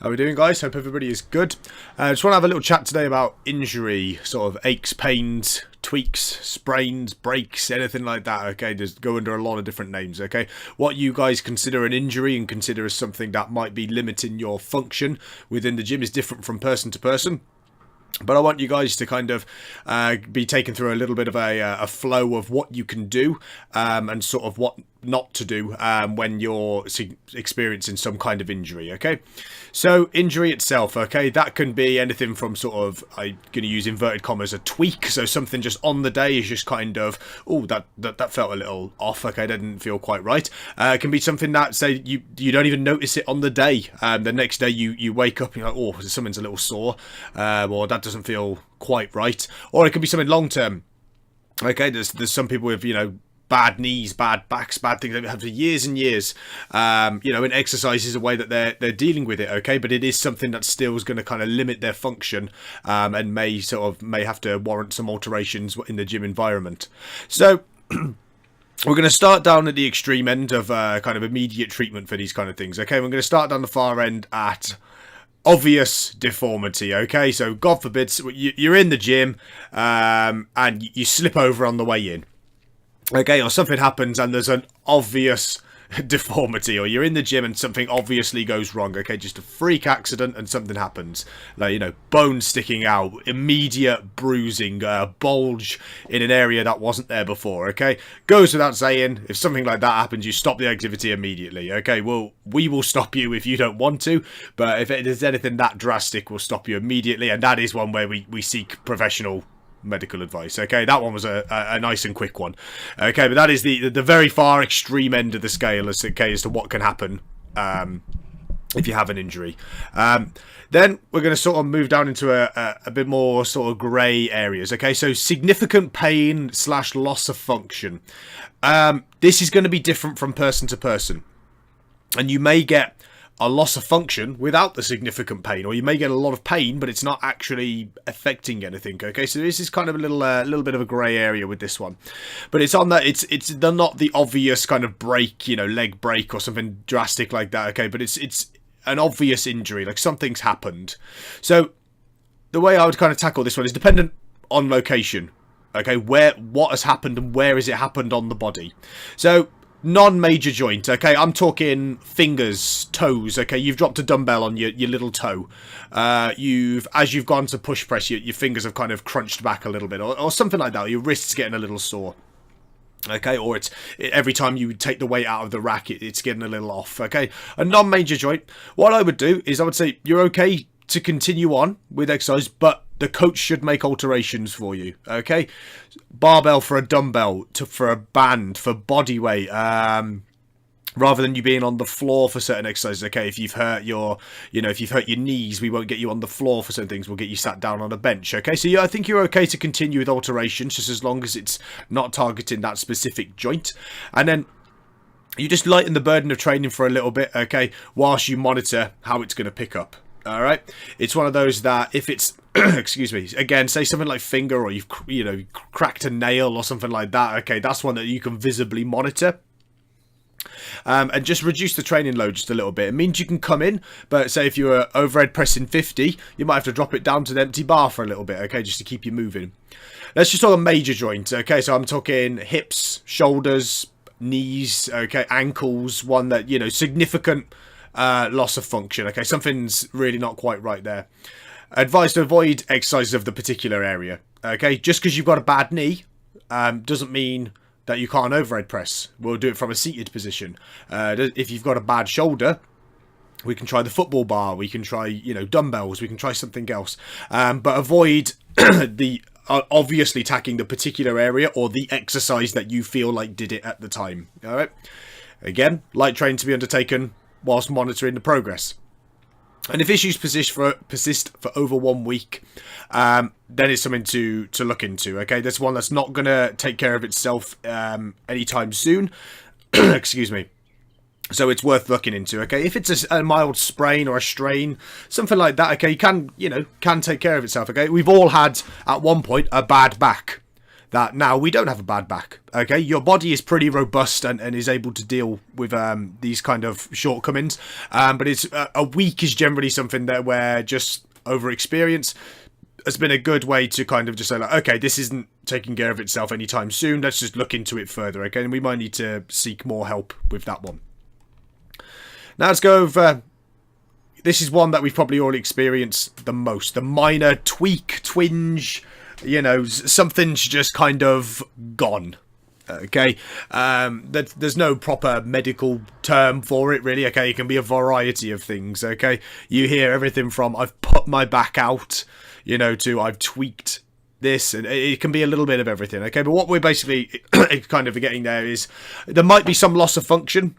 How are we doing, guys? Hope everybody is good. Just want to have a little chat today about injury, sort of aches, pains, tweaks, sprains, breaks, anything like that, okay? Just go under a lot of different names, okay? What you guys consider an injury and consider as something that might be limiting your function within the gym is different from person to person. But I want you guys to kind of be taken through a little bit of a flow of what you can do and sort of what not to do when you're experiencing some kind of injury, okay? So, injury itself, okay, that can be anything from sort of, I'm going to use inverted commas, a tweak, so something just on the day is just kind of, oh, that felt a little off, okay, that didn't feel quite right. It can be something that, say, you don't even notice it on the day. The next day you wake up and you're like, oh, something's a little sore, or that doesn't feel quite right. Or it could be something long-term. Okay, there's some people with, bad knees, bad backs, bad things they've had for years and years. And exercise is a way that they're dealing with it, okay? But it is something that still is going to kind of limit their function and may have to warrant some alterations in the gym environment. So we're going to start down at the extreme end of kind of immediate treatment for these kind of things, okay? We're going to start down the far end at obvious deformity, okay? So God forbid you're in the gym and you slip over on the way in. Okay, or something happens and there's an obvious deformity, or you're in the gym and something obviously goes wrong, okay, just a freak accident and something happens, like, bones sticking out, immediate bruising, bulge in an area that wasn't there before, okay, goes without saying, if something like that happens, you stop the activity immediately, okay, well, we will stop you if you don't want to, but if there's anything that drastic, we'll stop you immediately, and that is one where we seek professional medical advice, okay? That one was a nice and quick one, okay? But that is the very far extreme end of the scale as to what can happen if you have an injury. Then we're going to sort of move down into a bit more sort of grey areas, okay? So significant pain / loss of function. This is going to be different from person to person, and you may get a loss of function without the significant pain, or you may get a lot of pain but it's not actually affecting anything, okay? So this is kind of a little bit of a grey area with this one, but it's on that it's not the obvious kind of break, leg break or something drastic like that, okay? But it's an obvious injury, like something's happened. So the way I would kind of tackle this one is dependent on location, okay? What has happened and where has it happened on the body. So non-major joint, okay? I'm talking fingers, toes, okay? You've dropped a dumbbell on your little toe. As you've gone to push press, your fingers have kind of crunched back a little bit, or something like that. Your wrist's getting a little sore, okay? Or every time you take the weight out of the rack, it's getting a little off, okay? A non-major joint, what I would do is I would say you're okay to continue on with exercise, but the coach should make alterations for you, okay? Barbell for a dumbbell, for a band, for body weight, rather than you being on the floor for certain exercises, okay? If you've hurt your knees, we won't get you on the floor for certain things. We'll get you sat down on a bench, okay? So yeah, I think you're okay to continue with alterations, just as long as it's not targeting that specific joint. And then you just lighten the burden of training for a little bit, okay? Whilst you monitor how it's going to pick up. All right, it's one of those that if it's excuse me, again, say something like finger, or you've cracked a nail or something like that, okay, that's one that you can visibly monitor. And just reduce the training load just a little bit. It means you can come in, but say if you're overhead pressing 50, you might have to drop it down to the empty bar for a little bit, okay, just to keep you moving. Let's just talk a major joint, okay? So I'm talking hips, shoulders, knees, okay, ankles, one that, significant loss of function, okay? Something's really not quite right there. Advised to avoid exercises of the particular area, okay? Just because you've got a bad knee doesn't mean that you can't overhead press. We'll do it from a seated position. If you've got a bad shoulder, we can try the football bar, we can try, dumbbells, we can try something else. But avoid obviously attacking the particular area or the exercise that you feel like did it at the time, all right? Again, light training to be undertaken whilst monitoring the progress. And if issues persist for over 1 week, then it's something to look into, okay? That's one that's not going to take care of itself anytime soon. Excuse me. So it's worth looking into, okay? If it's a mild sprain or a strain, something like that, okay, can take care of itself, okay? We've all had, at one point, a bad back. that now we don't have a bad back. Okay, your body is pretty robust and is able to deal with these kind of shortcomings. But it's a week is generally something that where just over experience has been a good way to kind of just say, like, okay, this isn't taking care of itself anytime soon. Let's just look into it further. Okay, and we might need to seek more help with that one. Now let's go over. This is one that we've probably already experienced the most. The minor tweak, twinge, you know, something's just kind of gone. Okay, there's no proper medical term for it, really. Okay, it can be a variety of things. Okay, you hear everything from I've put my back out, you know, to I've tweaked this, and it can be a little bit of everything. Okay, but what we're basically kind of getting there is there might be some loss of function,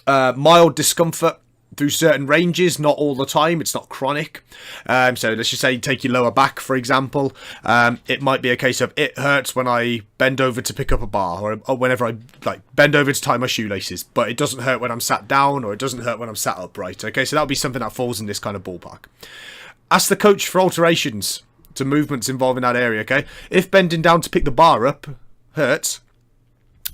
mild discomfort through certain ranges, not all the time. It's not chronic. So let's just say take your lower back, for example. It might be a case of it hurts when I bend over to pick up a bar, or whenever I like bend over to tie my shoelaces, but it doesn't hurt when I'm sat down, or it doesn't hurt when I'm sat upright. Okay, so that'll be something that falls in this kind of ballpark. Ask the coach for alterations to movements involving that area. Okay, if bending down to pick the bar up hurts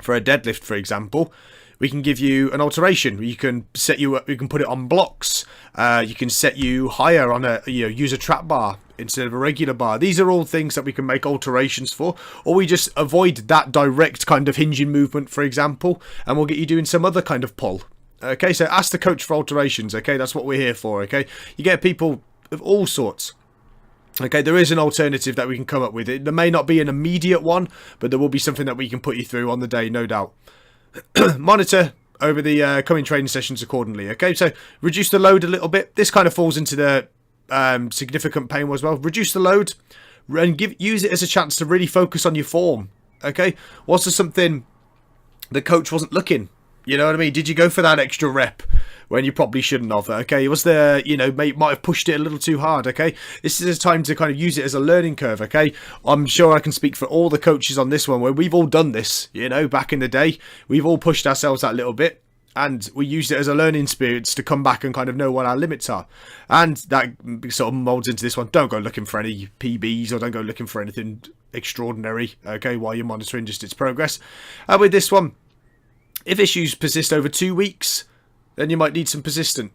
for a deadlift, for example, we can give you an alteration. You can set you up. You can put it on blocks. You can set you higher on a use a trap bar instead of a regular bar. These are all things that we can make alterations for, or we just avoid that direct kind of hinging movement, for example, and we'll get you doing some other kind of pull. Okay, so ask the coach for alterations. Okay, that's what we're here for. Okay, you get people of all sorts. Okay, there is an alternative that we can come up with. There may not be an immediate one, but there will be something that we can put you through on the day, no doubt. Monitor over the coming training sessions accordingly. Okay, so reduce the load a little bit. This kind of falls into the significant pain as well. Reduce the load and use it as a chance to really focus on your form. Okay, was there something the coach wasn't looking? You know what I mean? Did you go for that extra rep when you probably shouldn't have? Okay, was there, you know, might have pushed it a little too hard? Okay, this is a time to kind of use it as a learning curve. Okay, I'm sure I can speak for all the coaches on this one where we've all done this. You know, back in the day, we've all pushed ourselves that little bit, and we used it as a learning experience to come back and kind of know what our limits are. And that sort of molds into this one. Don't go looking for any PBs, or don't go looking for anything extraordinary. Okay, while you're monitoring just its progress. With this one, if issues persist over 2 weeks, then you might need some assistance.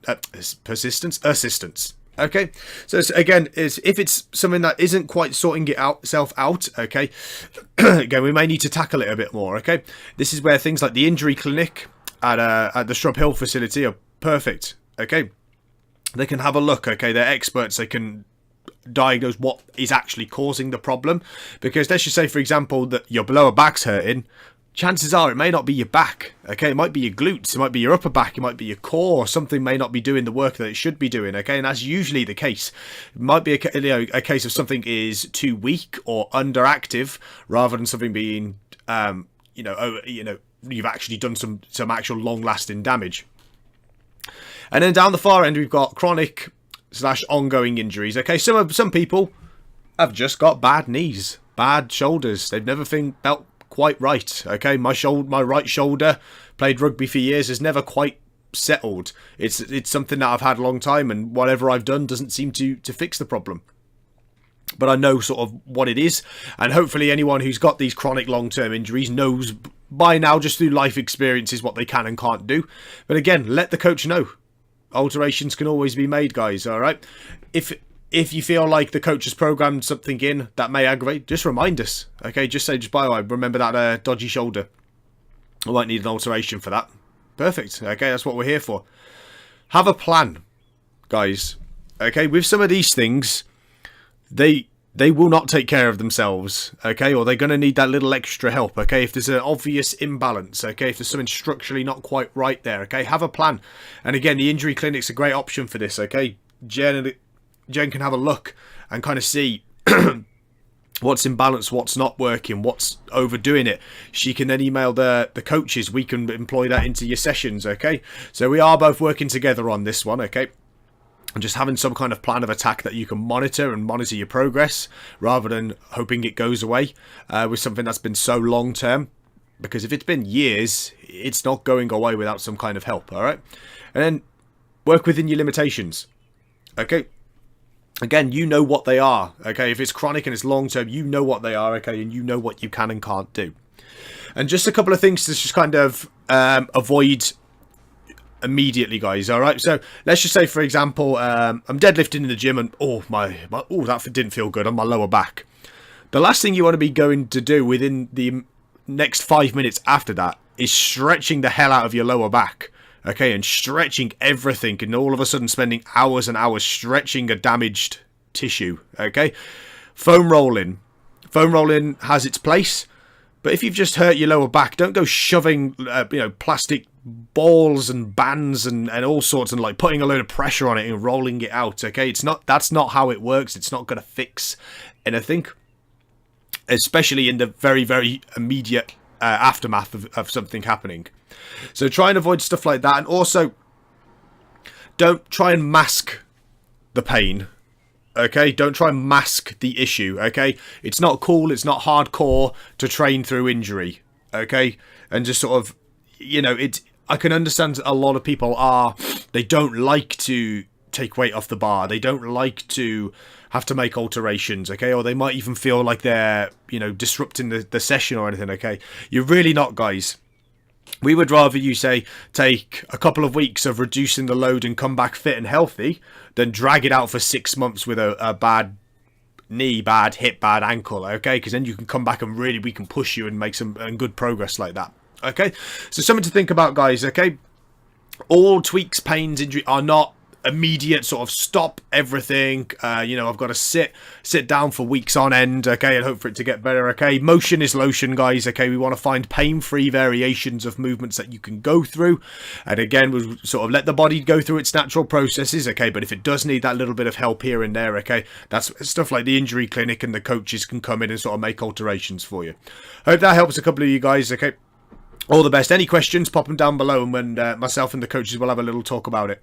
Okay, so again, if it's something that isn't quite sorting itself out, okay, again, we may need to tackle it a bit more. Okay, this is where things like the injury clinic at the Shrub Hill facility are perfect. Okay, they can have a look. Okay, they're experts. They can diagnose what is actually causing the problem, because let's just say, for example, that your lower back's hurting. Chances are it may not be your back. Okay, it might be your glutes, it might be your upper back, it might be your core, or something may not be doing the work that it should be doing. Okay, and that's usually the case. It might be a case of something is too weak or underactive, rather than something being you've actually done some actual long-lasting damage. And then down the far end, we've got chronic / ongoing injuries. Okay, some people have just got bad knees, bad shoulders. They've never felt quite right. Okay, my right shoulder, played rugby for years, has never quite settled. It's something that I've had a long time, and whatever I've done doesn't seem to fix the problem. But I know sort of what it is, and hopefully anyone who's got these chronic long-term injuries knows by now, just through life experiences, what they can and can't do. But again, let the coach know. Alterations can always be made, guys. All right, if you feel like the coach has programmed something in that may aggravate, just remind us. Okay, just say, by the way, remember that dodgy shoulder. I might need an alteration for that. Perfect. Okay, that's what we're here for. Have a plan, guys. Okay, with some of these things, they will not take care of themselves. Okay, or they're going to need that little extra help. Okay, if there's an obvious imbalance. Okay, if there's something structurally not quite right there. Okay, have a plan. And again, the injury clinic's a great option for this. Okay, Jen can have a look and kind of see what's imbalanced, what's not working, what's overdoing it. She can then email the coaches. We can employ that into your sessions. Okay, so we are both working together on this one. Okay, and just having some kind of plan of attack that you can monitor your progress, rather than hoping it goes away with something that's been so long term. Because if it's been years, it's not going away without some kind of help. All right, and then work within your limitations. Okay. Again, you know what they are, okay? If it's chronic and it's long-term, you know what they are, okay? And you know what you can and can't do. And just a couple of things to just kind of avoid immediately, guys, all right? So let's just say, for example, I'm deadlifting in the gym and, that didn't feel good on my lower back. The last thing you want to be going to do within the next 5 minutes after that is stretching the hell out of your lower back. Okay, and stretching everything, and all of a sudden spending hours and hours stretching a damaged tissue. Okay, foam rolling has its place, but if you've just hurt your lower back, don't go shoving plastic balls and bands and all sorts and like putting a load of pressure on it and rolling it out. Okay, that's not how it works. It's not going to fix anything, especially in the very, very immediate aftermath of something happening. So try and avoid stuff like that, and also don't try and mask the pain. Okay, don't try and mask the issue. Okay, it's not cool, it's not hardcore to train through injury. Okay, and just sort of, I can understand a lot of people they don't like to take weight off the bar. They don't like to have to make alterations, okay? Or they might even feel like they're, disrupting the session or anything, okay? You're really not, guys. We would rather you, say, take a couple of weeks of reducing the load and come back fit and healthy than drag it out for 6 months with a bad knee, bad hip, bad ankle, okay? Because then you can come back and really, we can push you and make some good progress like that, okay? So something to think about, guys, okay? All tweaks, pains, injury are not immediate sort of stop everything. I've got to sit down for weeks on end, okay, and hope for it to get better, okay? Motion is lotion, guys, okay? We want to find pain-free variations of movements that you can go through, and again, we'll sort of let the body go through its natural processes, okay? But if it does need that little bit of help here and there, okay, that's stuff like the injury clinic, and the coaches can come in and sort of make alterations for you. Hope that helps a couple of you guys, okay? All the best. Any questions, pop them down below, and when myself and the coaches will have a little talk about it.